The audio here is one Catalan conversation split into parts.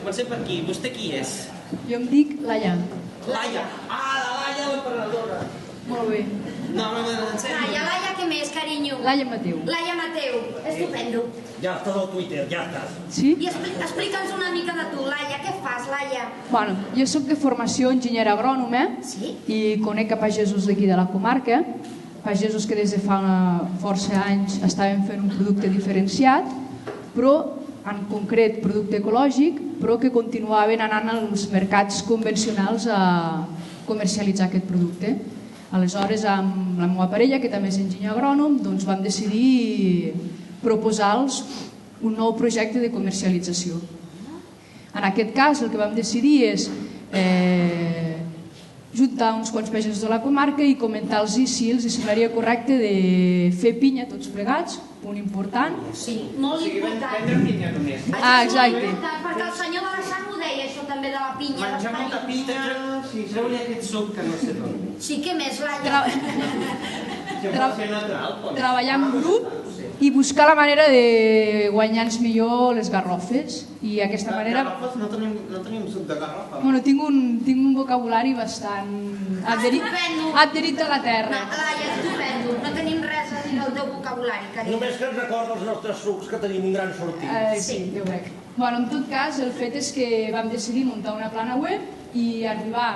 comencem per aquí. Vostè qui és? Jo em dic Laia. Laia. Ah, la Laia, l'emprenedora. Molt bé. No, en sèrio. Laia, què més, carinyo? Laia Mateu. Laia Mateu, estupendo. Ja estàs al Twitter, ja estàs. Sí? I explica'ns una mica de tu, Laia. Què fas, Laia? Bueno, jo sóc de formació enginyera agrònoma i conec a pagesos d'aquí de la comarca, pagesos que des de fa força anys estaven fent un producte diferenciat, però en concret producte ecològic, però que continuaven anant als mercats convencionals a comercialitzar aquest producte. Aleshores, amb la meva parella, que també és enginyer agrònom, doncs vam decidir proposar-los un nou projecte de comercialització. En aquest cas, el que vam decidir és juntar uns quants pagesos de la comarca i comentar-los si els semblaria correcte de fer pinya tots plegats, punt important. Sí, molt important. Vendre pinya només. Exacte. Perquè el senyor de la sang ho deia, això també de la pinya. Menjar molta pinya, treure aquest suc que no sé d'on. Sí, què més, Laia? Treballar en grup i buscar la manera de guanyar-nos millor les garrofes. I d'aquesta manera... Garrofes? No tenim suc de garrofa. Bueno, tinc un vocabulari bastant adherit a la terra. Laia, estupendo. No tenim res a dir del teu vocabulari, carinyo. Només que ens recorda els nostres sucs, que tenim un gran sortit. Sí, jo crec. Bueno, en tot cas, el fet és que vam decidir muntar una plana web i arribar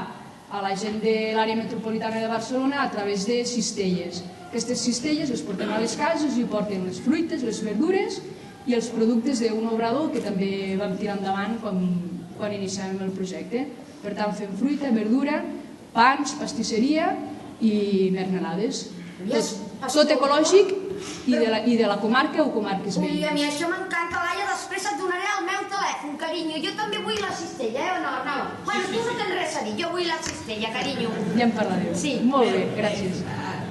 a la gent de l'àrea metropolitana de Barcelona a través de cistelles. Aquestes cistelles les portem a les cases i porten les fruites, les verdures i els productes d'un obrador que també vam tirar endavant quan iniciàvem el projecte. Per tant, fem fruita, verdura, pans, pastisseria i mermelades. Tot ecològic i de la comarca o comarques Ui, a mi veïnes. això m'encanta, Laia. Després et donaré el meu telèfon, carinyo. Jo també vull la cistella, o no? Bueno, tu no tens res a dir. Jo vull la cistella, carinyo. Ja en parlareu. Sí. Molt bé, gràcies.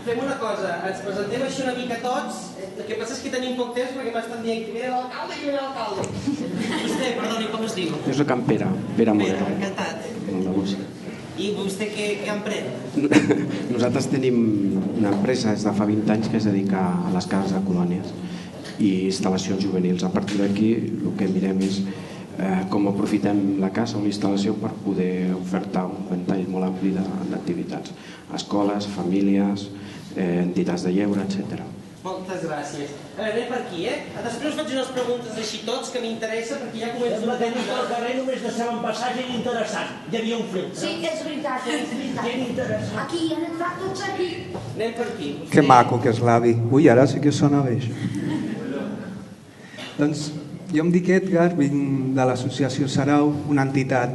Fem una cosa, ens presentem així una mica tots. El que passa és que tenim poc temps perquè m'estan dient que ve l'alcalde i que ve l'alcalde. Vostè, perdoni, com es diu? Jo soc en Pere Moreno. Encantat. De música. I vostè què emprèn? Nosaltres tenim una empresa des de fa 20 anys que es dedica a les cases de colònies i instal·lacions juvenils. A partir d'aquí el que mirem és com aprofitem la casa o l'instal·lació per poder ofertar un ventall molt ampli d'activitats. Escoles, famílies, entitats de lleure, etc. Moltes gràcies. Anem per aquí, Després us faig unes preguntes així tots que m'interessa perquè ja començo Sembla que al carrer només deixàvem passar gent interessant. Hi havia un filtre. Sí, és veritat, és veritat. Gent interessant. Aquí, han entrat tots aquí. Anem per aquí. Que maco que és l'avi. Ui, ara sí que sona bé això. Doncs jo em dic Edgar, vinc de l'associació Sarau, una entitat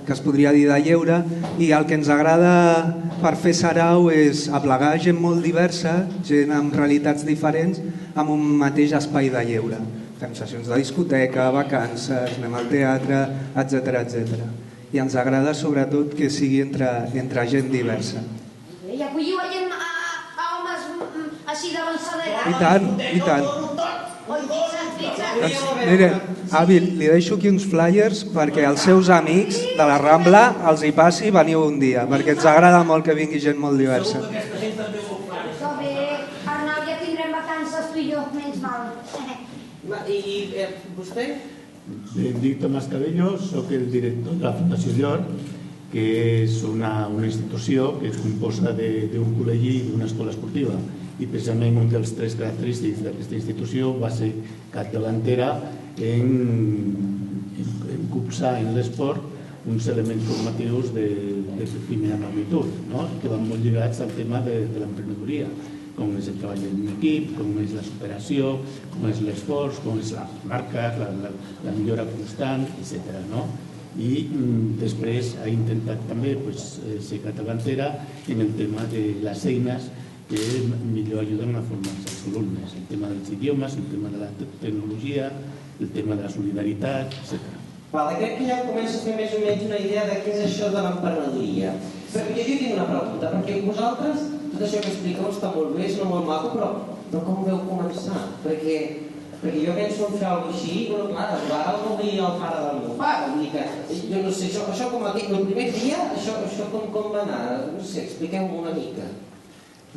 que es podria dir de lleure, i el que ens agrada per fer Sarau és aplegar gent molt diversa, gent amb realitats diferents, amb un mateix espai de lleure. Fem sessions de discoteca, vacances, anem al teatre, etc. I ens agrada sobretot que sigui entre gent diversa. I acolliu a gent, a homes així d'avançadera. I tant. Doncs, mire, avi, li deixo aquí uns flyers perquè els seus amics de la Rambla els hi passi i veniu un dia, perquè ens agrada molt que vingui gent molt diversa. Està bé, Arnau, ja tindrem vacances tu i jo, menys mal. I vostè? Em dic Tomàs Cabello, soc el director de la Fundació Llor, que és una institució que es composa d'un col·legi i d'una escola esportiva. I precisament un dels tres característics d'aquesta institució va ser capdavantera en copsar en l'esport uns elements formatius de primera magnitud, que van molt lligats al tema de l'emprenedoria, com és el treball en equip, com és la superació, com és l'esforç, com és la marca, la millora constant, etc. I després ha intentat també ser capdavantera en el tema de les eines que millor ajuden a formar-se els alumnes, el tema dels idiomes, el tema de la tecnologia, el tema de la solidaritat, etc. Crec que ja començo a fer més o menys una idea de què és això de l'emprenedoria. Però jo tinc una pregunta, perquè vosaltres, tot això que expliqueu està molt bé, és molt maco, però com veu començar? Perquè jo penso en fer alguna cosa així, però clar, ara no vull el pare del meu pare, vull dir que, jo no sé, això com el primer dia, això com va anar? No sé, expliqueu-m'ho una mica.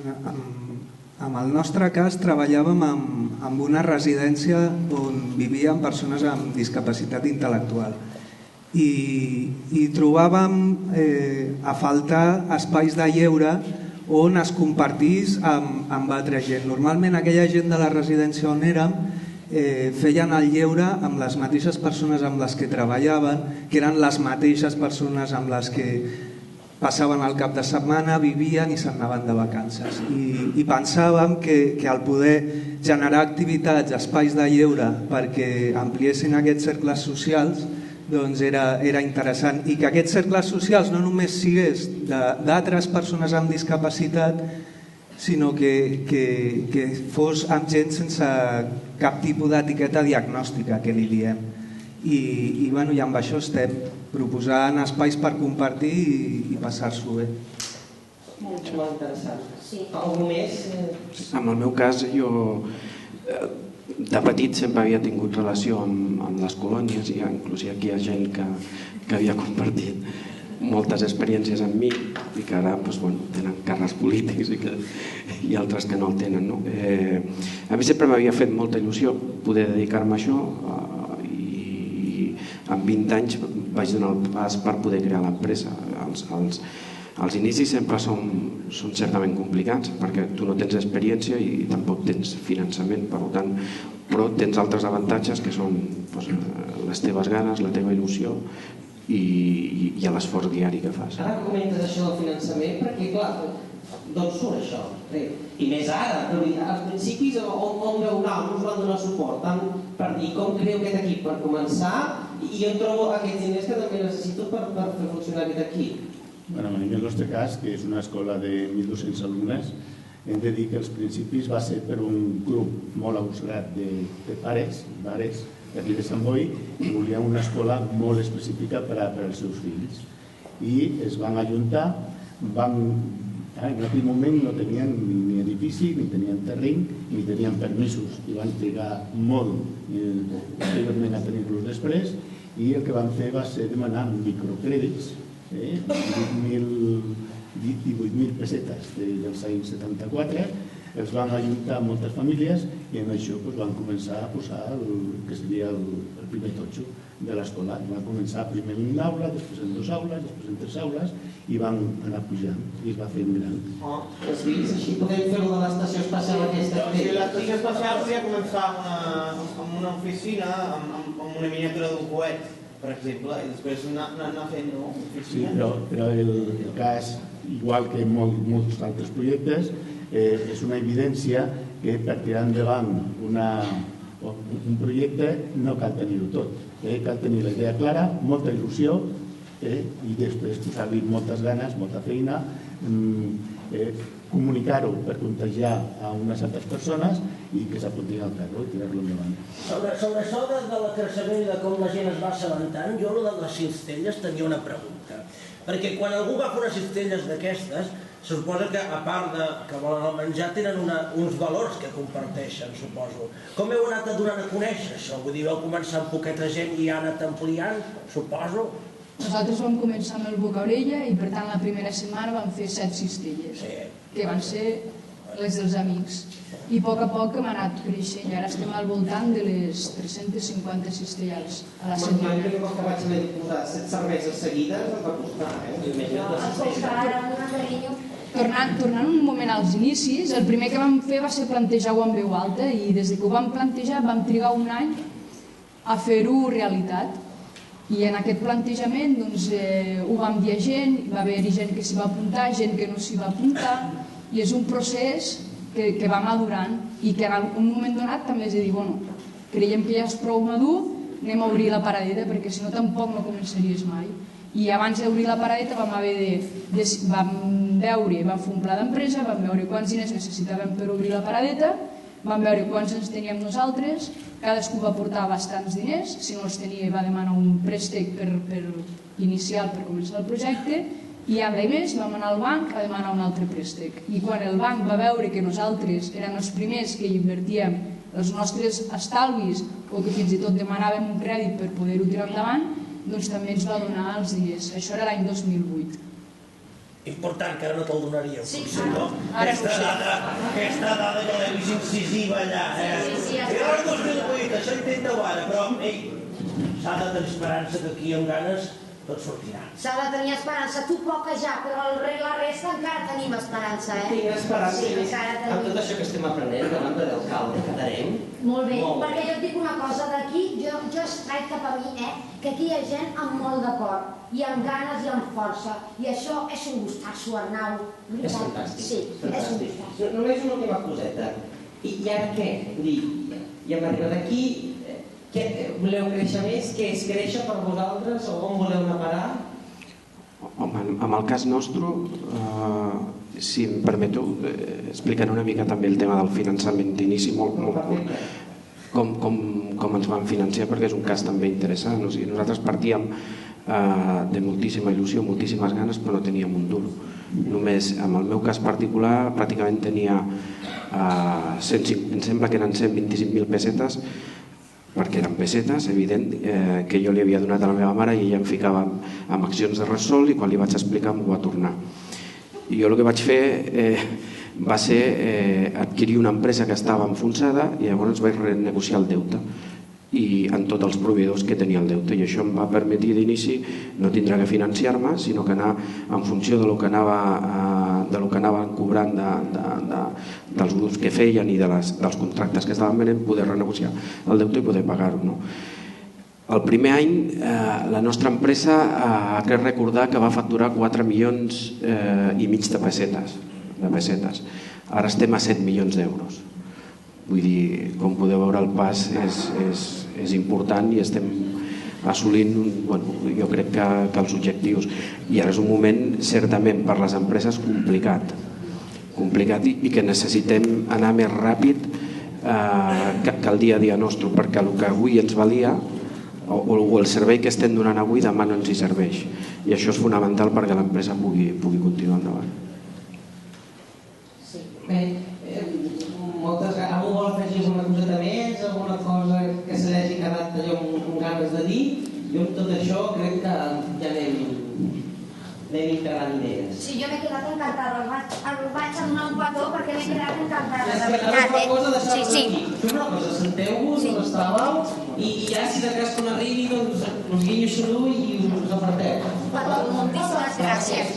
En el nostre cas treballàvem amb una residència on vivien persones amb discapacitat intel·lectual i trobàvem a faltar espais de lleure on es compartís amb altra gent. Normalment aquella gent de la residència on érem feien el lleure amb les mateixes persones amb les que treballaven, que eren les mateixes persones amb les que passaven el cap de setmana, vivien i se'n anaven de vacances. I pensàvem que al poder generar activitats, espais de lleure perquè ampliessin aquests cercles socials, doncs era interessant, i que aquests cercles socials no només sigués d'altres persones amb discapacitat, sinó que fos amb gent sense cap tipus d'etiqueta diagnòstica, que li diem. I amb això estem proposant espais per compartir i passar-s'ho bé. Molt interessant. Algú més? En el meu cas, jo de petit sempre havia tingut relació amb les colònies, i inclús aquí hi ha gent que havia compartit moltes experiències amb mi i que ara tenen càrrecs polítics i altres que no el tenen. A mi sempre m'havia fet molta il·lusió poder dedicar-me a això, i amb 20 anys vaig donar el pas per poder crear l'empresa. Els inicis sempre són certament complicats perquè tu no tens experiència i tampoc tens finançament, per tant, però tens altres avantatges que són les teves ganes, la teva il·lusió i l'esforç diari que fas. Ara que comentes això del finançament, perquè clar, d'on surt això? I més ara, però als principis on veu anar, on us van donar suport, tant per dir com creu aquest equip per començar i on trobo aquests diners que també necessito per fer funcionar aquest equip. En el nostre cas, que és una escola de 1.200 alumnes, hem de dir que als principis va ser per un grup molt agosserat de pares d'aquí de Sant Boi, que volien una escola molt específica per als seus fills. I es van ajuntar, en aquell moment no tenien ni edifici, ni tenien terreny, ni tenien permisos, i van trigar molt posteriorment a tenir-los després, i el que van fer va ser demanar microcrèdits, 18.000 pessetes dels anys 74, els van ajuntar moltes famílies i en això van començar a posar el que seria el primer totxo de l'escola. Van començar primer en una aula, després en 2 aules, després en 3 aules i van anar pujant i es va fer gran. Els fills, així podem fer-ho de l'estació espacial aquesta? L'estació espacial podria començar amb una oficina, amb una miniatura d'un coet, per exemple, i després anar fent oficina. Sí, però el cas, igual que molts altres projectes, és una evidència que per tirar endavant un projecte no cal tenir-ho tot. Cal tenir la idea clara, molta il·lusió i després posar-li moltes ganes, molta feina, comunicar-ho per contagiar a unes altres persones i que s'apuntin al carro i tirar-lo endavant. Sobre això del creixement i de com la gent es va assabentant, jo de les cistelles tenia una pregunta. Perquè quan algú va fer unes cistelles d'aquestes, se suposa que a part que volen el menjar tenen uns valors que comparteixen, suposo. Com heu anat donant a conèixer això? Vull dir, vau començar amb poqueta gent i ha anat ampliant, suposo? Nosaltres vam començar amb el boca-orella i per tant la primera setmana vam fer 7 cistelles, que van ser les dels amics. I a poc hem anat creixent i ara estem al voltant de les 350 cistelles a la setmana. M'imagino que vaig haver de posar 7 cerveses seguides, em va costar, Tornant un moment als inicis, el primer que vam fer va ser plantejar-ho en veu alta i des que ho vam plantejar vam trigar un any a fer-ho realitat. I en aquest plantejament ho vam dir a gent, va haver-hi gent que s'hi va apuntar, gent que no s'hi va apuntar, i és un procés que va madurant i que en un moment donat també és de dir, creiem que ja és prou madur, anem a obrir la paradeta perquè si no tampoc no començaries mai. I abans d'obrir la paradeta vam fer un pla d'empresa, vam veure quants diners necessitàvem per obrir la paradeta, vam veure quants ens teníem nosaltres, cadascú va portar bastants diners, si no els tenia va demanar un préstec inicial per començar el projecte, i a més vam anar al banc a demanar un altre préstec. I quan el banc va veure que nosaltres érem els primers que invertíem els nostres estalvis o que fins i tot demanàvem un crèdit per poder-ho tirar endavant, doncs també ens va donar els diners. Això era l'any 2008. Important, que ara no te'l donaria. Sí, no? Aquesta dada que l'he vist incisiva allà. I ara el 2008, això intenta-ho ara, però S'ha de tenir esperança que aquí amb ganes tot sortirà. S'ha de tenir esperança, tu poca ja, però la resta encara tenim esperança, Tinc esperança Sí, encara amb tenim. tot això que estem aprenent davant de l'alcalde que darem. Molt bé, Molt bé. perquè jo et dic una cosa, d'aquí jo extraig cap a mi, que aquí hi ha gent amb molt de cor, i amb ganes i amb força, i això és un gustasso, Arnau. És fantàstic. Sí, és un fantàstic. gustasso. Només una última coseta. I ara què? Ja hem arribat aquí. Voleu créixer més? Què és créixer per vosaltres? O on voleu anar a parar? Home, amb el cas nostre, si em permeto, explicaré una mica també el tema del finançament d'inici molt curt. Com ens van financiar, perquè és un cas també interessant. O sigui, nosaltres partíem de moltíssima il·lusió, moltíssimes ganes, però no teníem un duro. Només, en el meu cas particular, pràcticament tenia, em sembla que eren 125.000 pessetes, perquè eren pessetes, evident, que jo li havia donat a la meva mare i ella em ficava amb accions de Repsol i quan li vaig explicar m'ho va tornar. I jo el que vaig fer va ser adquirir una empresa que estava enfonsada i llavors vaig renegociar el deute i en tots els proveïdors que tenia el deute, i això em va permetre d'inici no tindre que financiar-me, sinó que anar en funció de lo que anaven cobrant dels grups que feien i dels contractes que estaven venent, poder renegociar el deute i poder pagar-ho, no? El primer any la nostra empresa ha de recordar que va facturar 4 milions i mig de pessetes. Ara estem a 7 milions d'euros. Vull dir, com podeu veure, el pas és important i estem assolint, jo crec que els objectius. I ara és un moment, certament, per les empreses complicat i que necessitem anar més ràpid que el dia a dia nostre, perquè el que avui ens valia o el servei que estem donant avui demà no ens hi serveix. I això és fonamental perquè l'empresa pugui continuar endavant. Bé, algú vol afegir alguna coseta més, alguna cosa que se l'hagi quedat allò amb ganes de dir? Jo amb tot això crec que ja anem integrant idees. Sí, jo m'he quedat encantada, el vaig donar un petó perquè m'he quedat encantada, de La veritat, cosa de deixar-vos Sí, aquí. Fem una cosa, senteu-vos on estàveu i ja si de cas quan arribi doncs us guinyo xulo i us aparteu. Petó, moltíssimes gràcies.